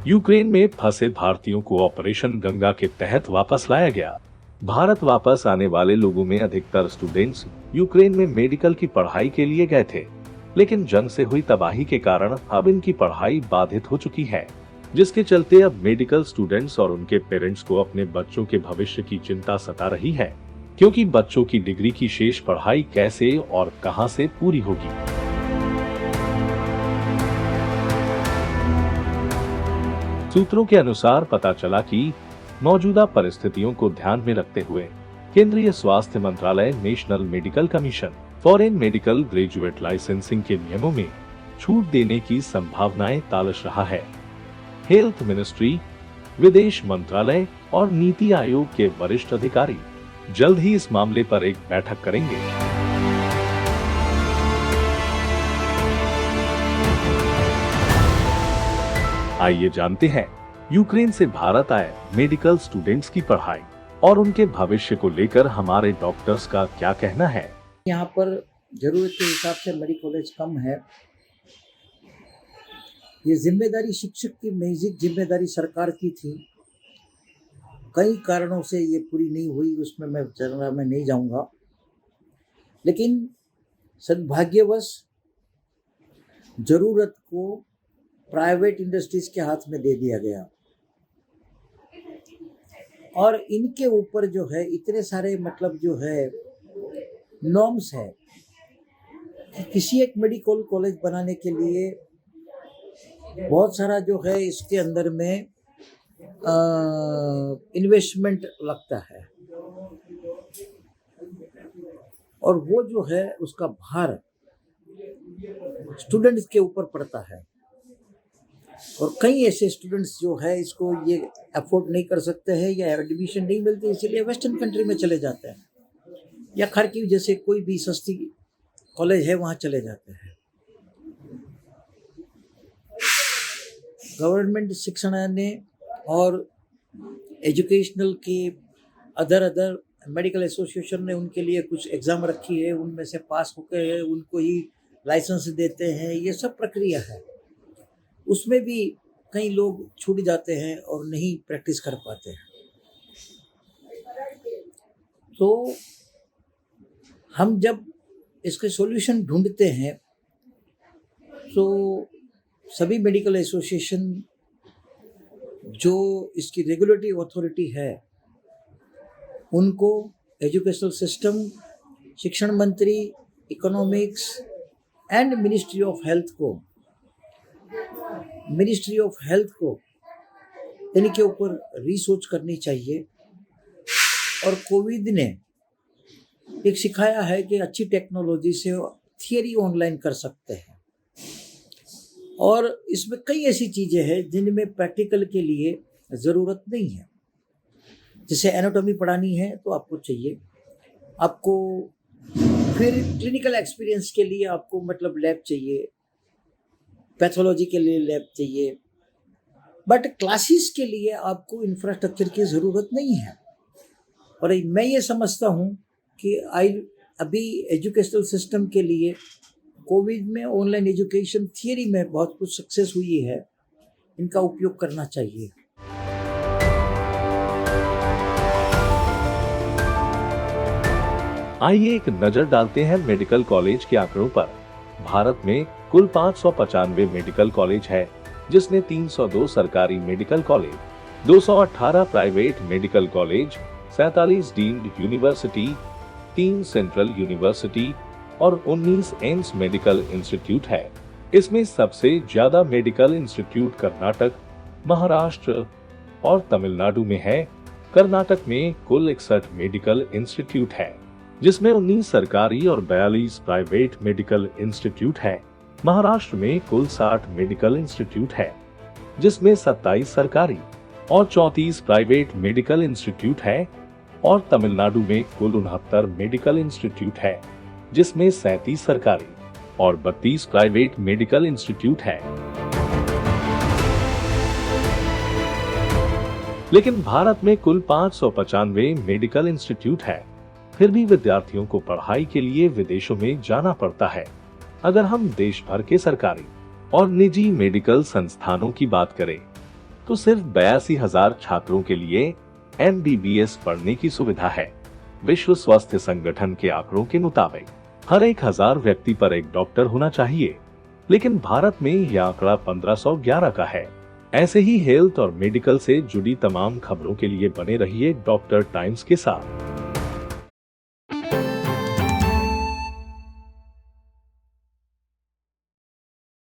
Ukraine में फंसे भारतीयों को ऑपरेशन गंगा के तहत वापस लाया गया। भारत वापस आने वाले लोगों में अधिकतर स्टूडेंट्स यूक्रेन में मेडिकल की पढ़ाई के लिए गए थे, लेकिन जंग से हुई तबाही के कारण अब इनकी पढ़ाई बाधित हो चुकी है, जिसके चलते अब मेडिकल स्टूडेंट्स और उनके पेरेंट्स को अपने बच्चों के भविष्य की चिंता सता रही है, क्योंकि बच्चों की डिग्री की शेष पढ़ाई कैसे और कहां से पूरी होगी। सूत्रों के अनुसार पता चला कि मौजूदा परिस्थितियों को ध्यान में रखते हुए केंद्रीय स्वास्थ्य मंत्रालय national medical commission foreign medical graduate licensing के नियमों में छूट देने की संभावनाएं तलाश रहा है। हेल्थ मिनिस्ट्री, विदेश मंत्रालय और नीति आयोग के वरिष्ठ अधिकारी जल्द ही इस मामले पर एक बैठक करेंगे। आइए जानते हैं यूक्रेन से भारत आए मेडिकल स्टूडेंट्स की पढ़ाई और उनके भविष्य को लेकर हमारे डॉक्टर्स का क्या कहना है। यहाँ पर जरूरत के हिसाब से मेडिकल कॉलेज कम है। ये जिम्मेदारी शिक्षक की बेसिक जिम्मेदारी सरकार की थी। कई कारणों से ये पूरी नहीं हुई, उसमें मैं नहीं जाऊंगा, लेकिन सद्भाग्यवश जरूरत को प्राइवेट इंडस्ट्रीज के हाथ में दे दिया गया और इनके ऊपर जो है इतने सारे जो है नॉर्म्स है कि किसी एक मेडिकल कॉलेज बनाने के लिए बहुत सारा जो है इसके अंदर में इन्वेस्टमेंट लगता है और वो जो है उसका भार स्टूडेंट्स के ऊपर पड़ता है और कई ऐसे स्टूडेंट्स जो है इसको ये अफोर्ड नहीं कर सकते हैं या एडमिशन नहीं मिलती, इसीलिए वेस्टर्न कंट्री में चले जाते हैं या खार्किव जैसे कोई भी सस्ती कॉलेज है वहाँ चले जाते हैं। गवर्नमेंट शिक्षण ने और एजुकेशनल के अदर मेडिकल एसोसिएशन ने उनके लिए कुछ एग्ज़ाम रखी है, उनमें से पास होकर उनको ही लाइसेंस देते हैं। ये सब प्रक्रिया है, उसमें भी कई लोग छूट जाते हैं और नहीं प्रैक्टिस कर पाते हैं। तो हम जब इसके सॉल्यूशन ढूंढते हैं तो सभी मेडिकल एसोसिएशन जो इसकी रेगुलेटरी अथॉरिटी है उनको एजुकेशनल सिस्टम, शिक्षण मंत्री, economics and ministry of health को इनके ऊपर रिसर्च करनी चाहिए। और कोविड ने एक सिखाया है कि अच्छी टेक्नोलॉजी से थियरी ऑनलाइन कर सकते हैं और इसमें कई ऐसी चीज़ें हैं जिनमें प्रैक्टिकल के लिए ज़रूरत नहीं है। जैसे एनाटॉमी पढ़ानी है तो आपको चाहिए, आपको फिर क्लिनिकल एक्सपीरियंस के लिए आपको लैब चाहिए, पैथोलॉजी के लिए लैब चाहिए, बट क्लासेस के लिए आपको इंफ्रास्ट्रक्चर की ज़रूरत नहीं है। और मैं ये समझता हूँ कि अभी एजुकेशनल सिस्टम के लिए कोविड में ऑनलाइन एजुकेशन थियरी में बहुत कुछ सक्सेस हुई है, इनका उपयोग करना चाहिए। आइए एक नजर डालते हैं मेडिकल कॉलेज के आंकड़ों पर। भारत में कुल 595 मेडिकल कॉलेज है, जिसमें 302 सरकारी medical college, 218 private medical college, 47 deemed university, 3 central university और 19 एम्स मेडिकल इंस्टीट्यूट है। इसमें सबसे ज्यादा मेडिकल इंस्टीट्यूट कर्नाटक, महाराष्ट्र और तमिलनाडु में है। कर्नाटक में कुल 61 मेडिकल इंस्टीट्यूट है, जिसमें 19 सरकारी और 42 प्राइवेट मेडिकल इंस्टीट्यूट है। महाराष्ट्र में कुल 60 मेडिकल इंस्टीट्यूट है, जिसमें 27 सरकारी और 34 प्राइवेट मेडिकल इंस्टीट्यूट है और तमिलनाडु में कुल 69 मेडिकल इंस्टीट्यूट है, जिसमें 37 सरकारी और 32 प्राइवेट मेडिकल इंस्टीट्यूट है। लेकिन भारत में कुल 595 मेडिकल इंस्टीट्यूट है, फिर भी विद्यार्थियों को पढ़ाई के लिए विदेशों में जाना पड़ता है। अगर हम देश भर के सरकारी और निजी मेडिकल संस्थानों की बात करें तो सिर्फ 82,000 छात्रों के लिए MBBS पढ़ने की सुविधा है। विश्व स्वास्थ्य संगठन के आंकड़ों के मुताबिक हर 1,000 व्यक्ति पर एक डॉक्टर होना चाहिए, लेकिन भारत में यह आंकड़ा 1511 का है। ऐसे ही हेल्थ और मेडिकल से जुड़ी तमाम खबरों के लिए बने रहिए डॉक्टर टाइम्स के साथ।